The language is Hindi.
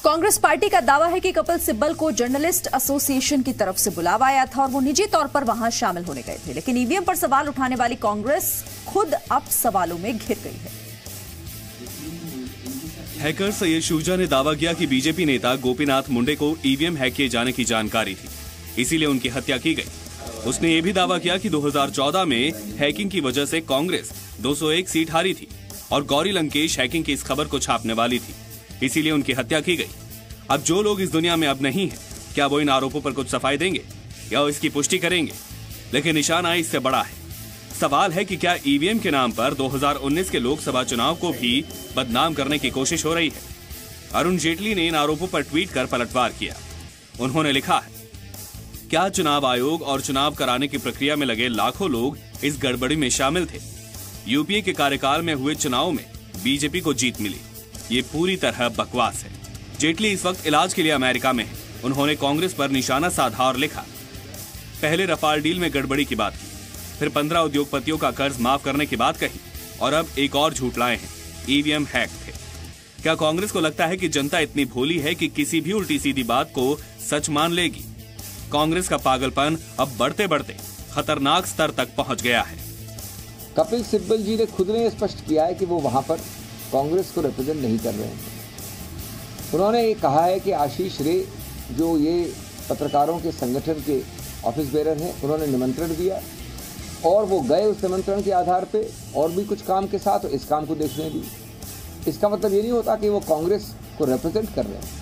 कांग्रेस पार्टी का दावा है कि कपिल सिब्बल को जर्नलिस्ट एसोसिएशन की तरफ से बुलावा आया था और वो निजी तौर पर वहां शामिल होने गए थे, लेकिन ईवीएम पर सवाल उठाने वाली कांग्रेस खुद अब सवालों में घिर गई है। हैकर सैयद शुजा ने दावा किया कि बीजेपी नेता गोपीनाथ मुंडे को ईवीएम हैक किए जाने की जानकारी थी, इसीलिए उनकी हत्या की गई। उसने ये भी दावा किया कि 2014 में हैकिंग की वजह से कांग्रेस 201 सीट हारी थी और गौरी लंकेश हैकिंग की इस खबर को छापने वाली थी, इसीलिए उनकी हत्या की गई। अब जो लोग इस दुनिया में अब नहीं हैं, क्या वो इन आरोपों पर कुछ सफाई देंगे या इसकी पुष्टि करेंगे? लेकिन निशाना इससे बड़ा है। सवाल है कि क्या ईवीएम के नाम पर 2019 के लोकसभा चुनाव को भी बदनाम करने की कोशिश हो रही है? अरुण जेटली ने इन आरोपों पर ट्वीट कर पलटवार किया। उन्होंने लिखा है, क्या चुनाव आयोग और चुनाव कराने की प्रक्रिया में लगे लाखों लोग इस गड़बड़ी में शामिल थे? यूपीए के कार्यकाल में हुए चुनाव में बीजेपी को जीत मिली, ये पूरी तरह बकवास है। जेटली इस वक्त इलाज के लिए अमेरिका में है। उन्होंने कांग्रेस पर निशाना साधा और लिखा, पहले रफाल डील में गड़बड़ी की बात की, फिर 15 उद्योगपतियों का कर्ज माफ करने की बात कही और अब एक और झूठ लाए हैं, ईवीएम हैक थे। क्या कांग्रेस को लगता है कि जनता इतनी भोली है कि किसी भी उल्टी सीधी बात को सच मान लेगी? कांग्रेस का पागलपन अब बढ़ते बढ़ते खतरनाक स्तर तक पहुंच गया है। कपिल सिब्बल जी ने खुद ने स्पष्ट किया है कि वो वहां पर कांग्रेस को रिप्रेजेंट नहीं कर रहे हैं। उन्होंने ये कहा है कि आशीष रे, जो ये पत्रकारों के संगठन के ऑफिस बेरर हैं, उन्होंने निमंत्रण दिया और वो गए उस निमंत्रण के आधार पे और भी कुछ काम के साथ इस काम को देखने दी। इसका मतलब ये नहीं होता कि वो कांग्रेस को रिप्रेजेंट कर रहे हैं।